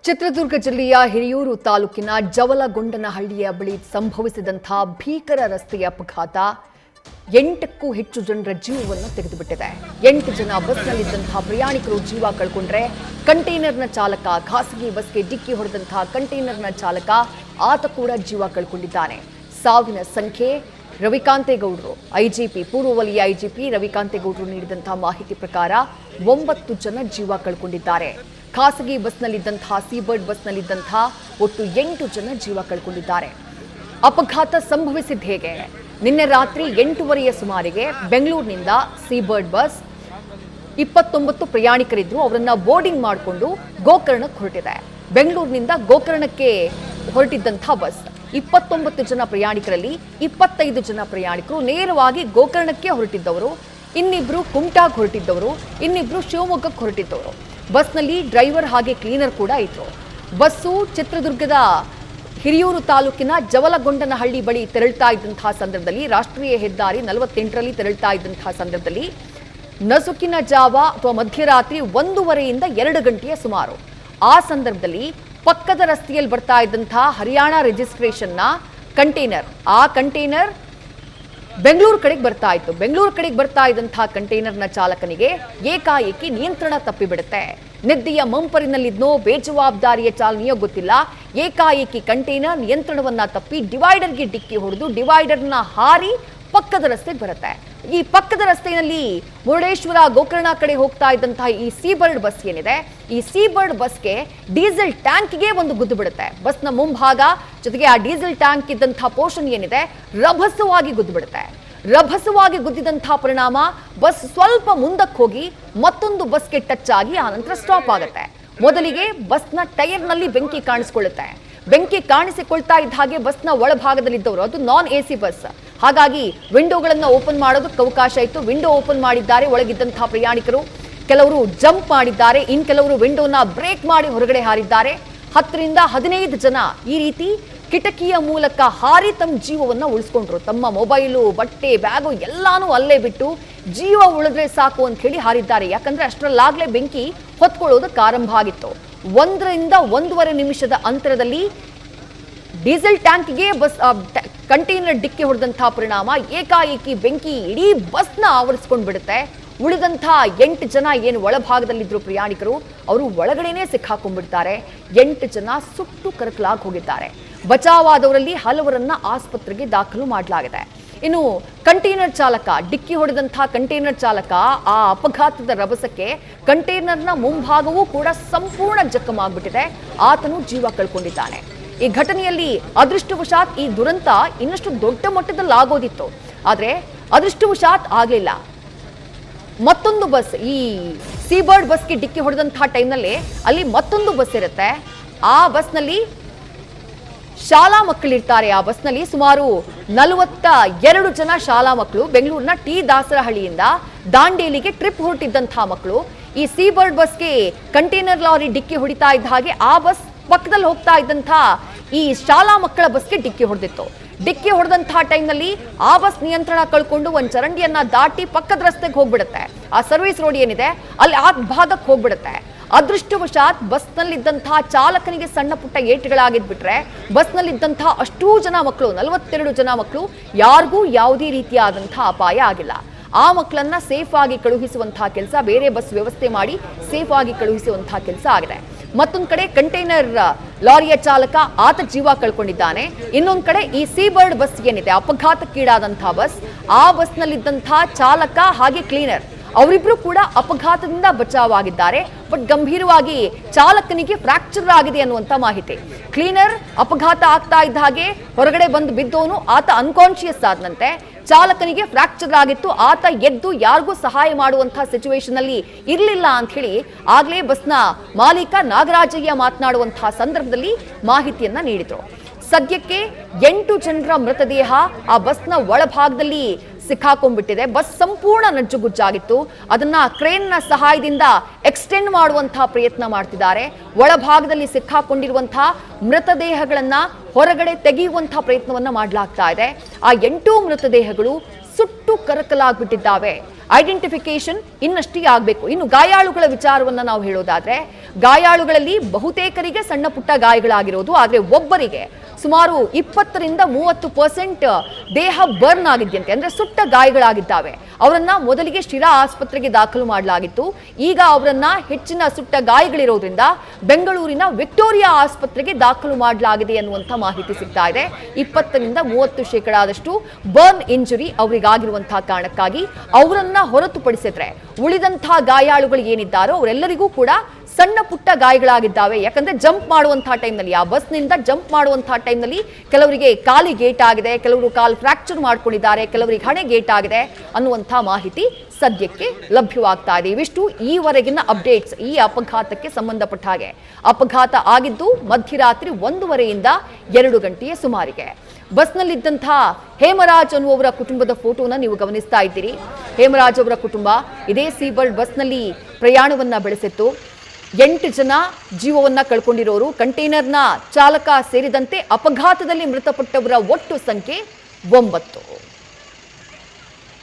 ಚಿತ್ರದುರ್ಗ ಜಿಲ್ಲೆಯ ಹಿರಿಯೂರು ತಾಲೂಕಿನ ಜವಲಗೊಂಡನಹಳ್ಳಿಯ ಬಳಿ ಸಂಭವಿಸಿದಂತಹ ಭೀಕರ ರಸ್ತೆ ಅಪಘಾತ 8ಕ್ಕೂ ಹೆಚ್ಚು ಜನರ ಜೀವವನ್ನು ತೆಗೆದುಬಿಟ್ಟಿದೆ. 8 ಜನ ಬಸ್ನಲ್ಲಿದ್ದಂತಹ ಪ್ರಯಾಣಿಕರು ಜೀವ ಕಳ್ಕೊಂಡ್ರೆ, ಕಂಟೈನರ್ನ ಚಾಲಕ, ಖಾಸಗಿ ಬಸ್ಗೆ ಡಿಕ್ಕಿ ಹೊಡೆದಂತಹ ಕಂಟೈನರ್ನ ಚಾಲಕ ಆತ ಕೂಡ ಜೀವ ಕಳ್ಕೊಂಡಿದ್ದಾನೆ. ಸಾವಿನ ಸಂಖ್ಯೆ ರವಿಕಾಂತೇಗೌಡರು ಐಜಿಪಿ ಪೂರ್ವ ವಲಯ ಐಜಿಪಿ ರವಿಕಾಂತೇಗೌಡರು ನೀಡಿದಂತಹ ಮಾಹಿತಿ ಪ್ರಕಾರ 9 ಜನ ಜೀವ ಕಳ್ಕೊಂಡಿದ್ದಾರೆ. ಖಾಸಗಿ ಬಸ್ನಲ್ಲಿದ್ದಂತಹ ಸೀಬರ್ಡ್ ಬಸ್ನಲ್ಲಿದ್ದಂತಹ ಒಟ್ಟು 8 ಜನ ಜೀವ ಕಳ್ಕೊಂಡಿದ್ದಾರೆ. ಅಪಘಾತ ಸಂಭವಿಸಿದ ಹೇಗೆ? ನಿನ್ನೆ ರಾತ್ರಿ 8:30 ಸುಮಾರಿಗೆ ಬೆಂಗಳೂರಿನಿಂದ ಸೀಬರ್ಡ್ ಬಸ್ 29 ಪ್ರಯಾಣಿಕರಿದ್ರು. ಅವರನ್ನ ಬೋರ್ಡಿಂಗ್ ಮಾಡಿಕೊಂಡು ಗೋಕರ್ಣಕ್ಕೆ ಹೊರಟಿದೆ. ಬೆಂಗಳೂರಿನಿಂದ ಗೋಕರ್ಣಕ್ಕೆ ಹೊರಟಿದ್ದಂತಹ ಬಸ್ 29 ಜನ ಪ್ರಯಾಣಿಕರಲ್ಲಿ 25 ಜನ ಪ್ರಯಾಣಿಕರು ನೇರವಾಗಿ ಗೋಕರ್ಣಕ್ಕೆ ಹೊರಟಿದ್ದವರು, ಇನ್ನಿಬ್ರು ಕುಮಟಾಗೆ ಹೊರಟಿದ್ದವರು, ಇನ್ನಿಬ್ರು ಶಿವಮೊಗ್ಗಕ್ಕೆ ಹೊರಟಿದ್ದವರು. ಬಸ್ನಲ್ಲಿ ಡ್ರೈವರ್ ಹಾಗೆ ಕ್ಲೀನರ್ ಕೂಡ ಇದ್ರು. ಬಸ್ಸು ಚಿತ್ರದುರ್ಗದ ಹಿರಿಯೂರು ತಾಲೂಕಿನ ಜವಲಗೊಂಡನಹಳ್ಳಿ ಬಳಿ ತೆರಳ್ತಾ ಇದ್ದಂತಹ ಸಂದರ್ಭದಲ್ಲಿ, ರಾಷ್ಟ್ರೀಯ ಹೆದ್ದಾರಿ 48ರಲ್ಲಿ ತೆರಳ್ತಾ ಇದ್ದಂತಹ ಸಂದರ್ಭದಲ್ಲಿ ನಸುಕಿನ ಜಾವ ಅಥವಾ ಮಧ್ಯರಾತ್ರಿ 1:30ಯಿಂದ 2 ಗಂಟೆಯ ಸುಮಾರು ಆ ಸಂದರ್ಭದಲ್ಲಿ ಪಕ್ಕದ ರಸ್ತೆಯಲ್ಲಿ ಬರ್ತಾ ಇದ್ದಂತಹ ಹರಿಯಾಣ ರಿಜಿಸ್ಟ್ರೇಷನ್ನ ಕಂಟೈನರ್, ಆ ಕಂಟೈನರ್ ಬೆಂಗಳೂರು ಕಡೆಗೆ ಬರ್ತಾ ಇತ್ತು. ಬೆಂಗಳೂರು ಕಡೆಗೆ ಬರ್ತಾ ಇದ್ದಂತಹ ಕಂಟೈನರ್ನ ಚಾಲಕನಿಗೆ ಏಕಾಏಕಿ ನಿಯಂತ್ರಣ ತಪ್ಪಿಬಿಡುತ್ತೆ. ನಿದ್ದೆಯ ಮಂಪರಿನಲ್ಲಿದ್ನೋ ಬೇಜವಾಬ್ದಾರಿಯ ಚಾಲನೆಯೋ ಗೊತ್ತಿಲ್ಲ, ಏಕಾಏಕಿ ಕಂಟೈನರ್ ನಿಯಂತ್ರಣವನ್ನ ತಪ್ಪಿ ಡಿವೈಡರ್ಗೆ ಡಿಕ್ಕಿ ಹೊಡೆದು ಡಿವೈಡರ್ನ ಹಾರಿ ಪಕ್ಕದ ರಸ್ತೆಗೆ ಬರುತ್ತೆ. ಈ ಪಕ್ಕದ ರಸ್ತೆಯಲ್ಲಿ ಮುರುಡೇಶ್ವರ ಗೋಕರ್ಣ ಕಡೆ ಹೋಗ್ತಾ ಇದ್ದಂತಹ ಈ ಸೀಬರ್ಡ್ ಬಸ್ ಏನಿದೆ, ಈ ಸೀಬರ್ಡ್ ಬಸ್ಗೆ ಡೀಸೆಲ್ ಟ್ಯಾಂಕ್ಗೆ ಒಂದು ಗುದ್ದು ಬಿಡುತ್ತೆ. ಬಸ್ನ ಮುಂಭಾಗ ಜೊತೆಗೆ ಆ ಡೀಸೆಲ್ ಟ್ಯಾಂಕ್ ಇದ್ದಂತಹ ಪೋರ್ಷನ್ ಏನಿದೆ ರಭಸವಾಗಿ ಗುದ್ದು ಬಿಡುತ್ತೆ. ರಭಸವಾಗಿ ಗುದ್ದಿದಂತಹ ಪರಿಣಾಮ ಬಸ್ ಸ್ವಲ್ಪ ಮುಂದಕ್ಕೆ ಹೋಗಿ ಮತ್ತೊಂದು ಬಸ್ಗೆ ಟಚ್ ಆಗಿ ಆ ನಂತರ ಸ್ಟಾಪ್ ಆಗುತ್ತೆ. ಮೊದಲಿಗೆ ಬಸ್ನ ಟೈರ್ನಲ್ಲಿ ಬೆಂಕಿ ಕಾಣಿಸ್ಕೊಳ್ಳುತ್ತೆ. ಬೆಂಕಿ ಕಾಣಿಸಿಕೊಳ್ತಾ ಇದ್ದ ಹಾಗೆ ಬಸ್ನ ಒಳಭಾಗದಲ್ಲಿದ್ದವರು, ಅದು ನಾನ್ ಎಸಿ ಬಸ್, ಹಾಗಾಗಿ ವಿಂಡೋಗಳನ್ನು ಓಪನ್ ಮಾಡೋದಕ್ಕೆ ಅವಕಾಶ ಇತ್ತು. ವಿಂಡೋ ಓಪನ್ ಮಾಡಿದ್ದಾರೆ ಒಳಗಿದ್ದಂತಹ ಪ್ರಯಾಣಿಕರು. ಕೆಲವರು ಜಂಪ್ ಮಾಡಿದ್ದಾರೆ, ಇನ್ ಕೆಲವರು ವಿಂಡೋನ ಬ್ರೇಕ್ ಮಾಡಿ ಹೊರಗಡೆ ಹಾರಿದ್ದಾರೆ. 10ರಿಂದ 15 ಜನ ಈ ರೀತಿ ಕಿಟಕಿಯ ಮೂಲಕ ಹಾರಿ ತಮ್ಮ ಜೀವವನ್ನು ಉಳಿಸ್ಕೊಂಡ್ರು. ತಮ್ಮ ಮೊಬೈಲು, ಬಟ್ಟೆ, ಬ್ಯಾಗು ಎಲ್ಲಾನು ಅಲ್ಲೇ ಬಿಟ್ಟು ಜೀವ ಉಳಿದ್ರೆ ಸಾಕು ಅಂತ ಹೇಳಿ ಹಾರಿದ್ದಾರೆ. ಯಾಕಂದ್ರೆ ಅಷ್ಟರಲ್ಲಾಗ್ಲೇ ಬೆಂಕಿ ಹೊತ್ಕೊಳ್ಳೋದಕ್ಕೆ ಆರಂಭ ಆಗಿತ್ತು. 1ರಿಂದ 1.5 ನಿಮಿಷದ ಅಂತರದಲ್ಲಿ ಡೀಸೆಲ್ ಟ್ಯಾಂಕ್ಗೆ ಬಸ್ ಕಂಟೈನರ್ ಡಿಕ್ಕಿ ಹೊಡೆದಂತಹ ಪರಿಣಾಮ ಏಕಾಏಕಿ ಬೆಂಕಿ ಇಡೀ ಬಸ್ನ ಆವರಿಸ್ಕೊಂಡು ಬಿಡುತ್ತೆ. ಉಳಿದಂತಹ 8 ಜನ ಏನು ಒಳಭಾಗದಲ್ಲಿದ್ರು ಪ್ರಯಾಣಿಕರು, ಅವರು ಒಳಗಡೆನೆ ಸಿಕ್ಕಾಕೊಂಡ್ಬಿಡ್ತಾರೆ. 8 ಜನ ಸುಟ್ಟು ಕರಕಲಾಗಿ ಹೋಗಿದ್ದಾರೆ. ಬಚಾವಾದವರಲ್ಲಿ ಹಲವರನ್ನ ಆಸ್ಪತ್ರೆಗೆ ದಾಖಲು ಮಾಡಲಾಗಿದೆ. ಇನ್ನು ಕಂಟೈನರ್ ಚಾಲಕ, ಡಿಕ್ಕಿ ಹೊಡೆದಂತಹ ಕಂಟೈನರ್ ಚಾಲಕ, ಆ ಅಪಘಾತದ ರಭಸಕ್ಕೆ ಕಂಟೈನರ್ನ ಮುಂಭಾಗವೂ ಕೂಡ ಸಂಪೂರ್ಣ ಜಖಮಾಗ್ಬಿಟ್ಟಿದೆ. ಆತನು ಜೀವ ಕಳ್ಕೊಂಡಿದ್ದಾನೆ. ಈ ಘಟನೆಯಲ್ಲಿ ಅದೃಷ್ಟವಶಾತ್ ಈ ದುರಂತ ಇನ್ನಷ್ಟು ದೊಡ್ಡ ಮಟ್ಟದಲ್ಲಿ ಆಗೋದಿತ್ತು, ಆದ್ರೆ ಅದೃಷ್ಟವಶಾತ್ ಆಗಲಿಲ್ಲ. ಮತ್ತೊಂದು ಬಸ್, ಈ ಸೀಬರ್ಡ್ ಬಸ್ಗೆ ಡಿಕ್ಕಿ ಹೊಡೆದಂತಹ ಟೈಮ್ನಲ್ಲಿ ಅಲ್ಲಿ ಮತ್ತೊಂದು ಬಸ್ ಇರುತ್ತೆ. ಆ ಬಸ್ನಲ್ಲಿ ಶಾಲಾ ಮಕ್ಕಳಿರ್ತಾರೆ. ಆ ಬಸ್ನಲ್ಲಿ ಸುಮಾರು 42 ಜನ ಶಾಲಾ ಮಕ್ಕಳು ಬೆಂಗಳೂರಿನ ಟಿ ದಾಸರಹಳ್ಳಿಯಿಂದ ದಾಂಡೇಲಿಗೆ ಟ್ರಿಪ್ ಹೊರಟಿದ್ದಂತಹ ಮಕ್ಕಳು. ಈ ಸೀಬರ್ಡ್ ಬಸ್ಗೆ ಕಂಟೈನರ್ ಲಾರಿ ಡಿಕ್ಕಿ ಹೊಡಿತಾ ಇದ್ದ ಹಾಗೆ ಆ ಬಸ್ ಪಕ್ಕದಲ್ಲಿ ಹೋಗ್ತಾ ಇದ್ದಂತಹ ಈ ಶಾಲಾ ಮಕ್ಕಳ ಬಸ್ಗೆ ಡಿಕ್ಕಿ ಹೊಡೆದಿತ್ತು. ಡಿಕ್ಕಿ ಹೊಡೆದಂತಹ ಟೈಮ್ನಲ್ಲಿ ಆ ಬಸ್ ನಿಯಂತ್ರಣ ಕಳ್ಕೊಂಡು ಒಂದು ಚರಂಡಿಯನ್ನ ದಾಟಿ ಪಕ್ಕದ ರಸ್ತೆಗೆ ಹೋಗ್ಬಿಡುತ್ತೆ. ಆ ಸರ್ವಿಸ್ ರೋಡ್ ಏನಿದೆ ಅಲ್ಲಿ ಆ ಭಾಗಕ್ಕೆ ಹೋಗ್ಬಿಡುತ್ತೆ. ಅದೃಷ್ಟವಶಾತ್ ಬಸ್ನಲ್ಲಿದ್ದಂತಹ ಚಾಲಕನಿಗೆ ಸಣ್ಣ ಪುಟ್ಟ ಏಟುಗಳಾಗಿದ್ಬಿಟ್ರೆ, ಬಸ್ನಲ್ಲಿದ್ದಂತಹ ಅಷ್ಟೂ ಜನ ಮಕ್ಕಳು, 42 ಜನ ಮಕ್ಕಳು, ಯಾರಿಗೂ ಯಾವುದೇ ರೀತಿಯಾದಂತಹ ಅಪಾಯ ಆಗಿಲ್ಲ. ಆ ಮಕ್ಕಳನ್ನ ಸೇಫ್ ಆಗಿ ಕಳುಹಿಸುವಂತಹ ಕೆಲಸ, ಬೇರೆ ಬಸ್ ವ್ಯವಸ್ಥೆ ಮಾಡಿ ಸೇಫ್ ಆಗಿ ಕಳುಹಿಸುವಂತಹ ಕೆಲಸ ಆಗಿದೆ. ಮತ್ತೊಂದು ಕಡೆ ಕಂಟೈನರ್ ಲಾರಿಯ ಚಾಲಕ, ಆತ ಜೀವ ಕಳ್ಕೊಂಡಿದ್ದಾನೆ. ಇನ್ನೊಂದು ಕಡೆ ಈ ಸೀಬರ್ಡ್ ಬಸ್ ಏನಿದೆ, ಅಪಘಾತಕ್ಕೀಡಾದಂತಹ ಬಸ್, ಆ ಬಸ್ನಲ್ಲಿದ್ದಂತಹ ಚಾಲಕ ಹಾಗೆ ಕ್ಲೀನರ್ ಅವರಿಬ್ರು ಕೂಡ ಅಪಘಾತದಿಂದ ಬಚಾವಾಗಿದ್ದಾರೆ. ಬಟ್ ಗಂಭೀರವಾಗಿ ಚಾಲಕನಿಗೆ ಫ್ರಾಕ್ಚರ್ ಆಗಿದೆ ಅನ್ನುವಂಥ ಮಾಹಿತಿ. ಕ್ಲೀನರ್ ಅಪಘಾತ ಆಗ್ತಾ ಇದ್ದ ಹಾಗೆ ಹೊರಗಡೆ ಬಂದು ಬಿದ್ದವನು, ಆತ ಅನ್ಕಾನ್ಶಿಯಸ್ ಆದಂತೆ. ಚಾಲಕನಿಗೆ ಫ್ರಾಕ್ಚರ್ ಆಗಿತ್ತು. ಆತ ಎದ್ದು ಯಾರಿಗೂ ಸಹಾಯ ಮಾಡುವಂತಹ ಸಿಚುವೇಶನ್ ಅಲ್ಲಿ ಇರಲಿಲ್ಲ ಅಂತ ಹೇಳಿ ಆಗ್ಲೇ ಬಸ್ನ ಮಾಲೀಕ ನಾಗರಾಜಯ್ಯ ಮಾತನಾಡುವಂತಹ ಸಂದರ್ಭದಲ್ಲಿ ಮಾಹಿತಿಯನ್ನ ನೀಡಿದ್ರು. ಸದ್ಯಕ್ಕೆ 8 ಜನರ ಮೃತದೇಹ ಆ ಬಸ್ನ ಒಳಭಾಗದಲ್ಲಿ ಸಿಕ್ಕಾಕೊಂಡ್ಬಿಟ್ಟಿದೆ. ಬಸ್ ಸಂಪೂರ್ಣ ನಜ್ಜುಗುಜ್ಜಾಗಿತ್ತು. ಅದನ್ನ ಕ್ರೇನ್ನ ಸಹಾಯದಿಂದ ಎಕ್ಸ್ಟೆಂಡ್ ಮಾಡುವಂತಹ ಪ್ರಯತ್ನ ಮಾಡ್ತಿದ್ದಾರೆ. ಒಳಭಾಗದಲ್ಲಿ ಸಿಕ್ಕಾಕೊಂಡಿರುವಂತಹ ಮೃತದೇಹಗಳನ್ನ ಹೊರಗಡೆ ತೆಗೆಯುವಂತಹ ಪ್ರಯತ್ನವನ್ನ ಮಾಡಲಾಗ್ತಾ ಇದೆ. ಆ 8 ಮೃತದೇಹಗಳು ಸುಟ್ಟು ಕರಕಲಾಗ್ಬಿಟ್ಟಿದ್ದಾವೆ. ಐಡೆಂಟಿಫಿಕೇಶನ್ ಇನ್ನಷ್ಟೇ ಆಗಬೇಕು. ಇನ್ನು ಗಾಯಾಳುಗಳ ವಿಚಾರವನ್ನ ನಾವು ಹೇಳೋದಾದ್ರೆ, ಗಾಯಾಳುಗಳಲ್ಲಿ ಬಹುತೇಕರಿಗೆ ಸಣ್ಣ ಪುಟ್ಟ ಗಾಯಗಳಾಗಿರೋದು, ಆದರೆ ಒಬ್ಬರಿಗೆ ಸುಮಾರು 20-30% ದೇಹ ಬರ್ನ್ ಆಗಿದ್ದಂತೆ, ಅಂದ್ರೆ ಸುಟ್ಟ ಗಾಯಗಳಾಗಿದ್ದಾವೆ. ಅವರನ್ನ ಮೊದಲಿಗೆ ಶಿರಾ ಆಸ್ಪತ್ರೆಗೆ ದಾಖಲು ಮಾಡಲಾಗಿತ್ತು. ಈಗ ಅವರನ್ನ ಹೆಚ್ಚಿನ ಸುಟ್ಟ ಗಾಯಗಳಿರೋದ್ರಿಂದ ಬೆಂಗಳೂರಿನ ವಿಕ್ಟೋರಿಯಾ ಆಸ್ಪತ್ರೆಗೆ ದಾಖಲು ಮಾಡಲಾಗಿದೆ ಅನ್ನುವಂಥ ಮಾಹಿತಿ ಸಿಗ್ತಾ ಇದೆ. 20-30% ಬರ್ನ್ ಇಂಜುರಿ ಅವರಿಗಾಗಿರುವಂತಹ ಕಾರಣಕ್ಕಾಗಿ ಅವರನ್ನ ಹೊರತುಪಡಿಸಿದ್ರೆ ಉಳಿದಂತಹ ಗಾಯಾಳುಗಳು ಏನಿದ್ದಾರೋ ಅವರೆಲ್ಲರಿಗೂ ಕೂಡ ಸಣ್ಣ ಪುಟ್ಟ ಗಾಯಗಳಾಗಿದ್ದಾವೆ. ಯಾಕಂದ್ರೆ ಜಂಪ್ ಮಾಡುವಂತಹ ಟೈಮ್ನಲ್ಲಿ, ಆ ಬಸ್ನಿಂದ ಜಂಪ್ ಮಾಡುವಂತಹ ಟೈಮ್ನಲ್ಲಿ ಕೆಲವರಿಗೆ ಕಾಲಿಗೆ ಗೇಟ್ ಆಗಿದೆ, ಕೆಲವರು ಕಾಲು ಫ್ರಾಕ್ಚರ್ ಮಾಡ್ಕೊಂಡಿದ್ದಾರೆ, ಕೆಲವರಿಗೆ ಹಣೆ ಗೇಟ್ ಆಗಿದೆ ಅನ್ನುವಂತಹ ಮಾಹಿತಿ ಸದ್ಯಕ್ಕೆ ಲಭ್ಯವಾಗ್ತಾ ಇದೆ. ಇವಿಷ್ಟು ಈವರೆಗಿನ ಅಪ್ಡೇಟ್ಸ್ ಈ ಅಪಘಾತಕ್ಕೆ ಸಂಬಂಧಪಟ್ಟ ಹಾಗೆ. ಅಪಘಾತ ಆಗಿದ್ದು ಮಧ್ಯರಾತ್ರಿ 1:30ಯಿಂದ 2 ಗಂಟೆಯ ಸುಮಾರಿಗೆ. ಬಸ್ನಲ್ಲಿದ್ದಂತಹ ಹೇಮರಾಜ್ ಅನ್ನುವವರ ಕುಟುಂಬದ ಫೋಟೋನ ನೀವು ಗಮನಿಸ್ತಾ ಇದ್ದೀರಿ. ಹೇಮರಾಜ್ ಅವರ ಕುಟುಂಬ ಇದೇ ಸೀಬರ್ಡ್ ಬಸ್ನಲ್ಲಿ ಪ್ರಯಾಣವನ್ನ ಬೆಳೆಸಿತ್ತು. 8 ಜನ ಜೀವವನ್ನ ಕಳ್ಕೊಂಡಿರೋರು, ಕಂಟೈನರ್ನ ಚಾಲಕ ಸೇರಿದಂತೆ ಅಪಘಾತದಲ್ಲಿ ಮೃತಪಟ್ಟವರ ಒಟ್ಟು ಸಂಖ್ಯೆ 9.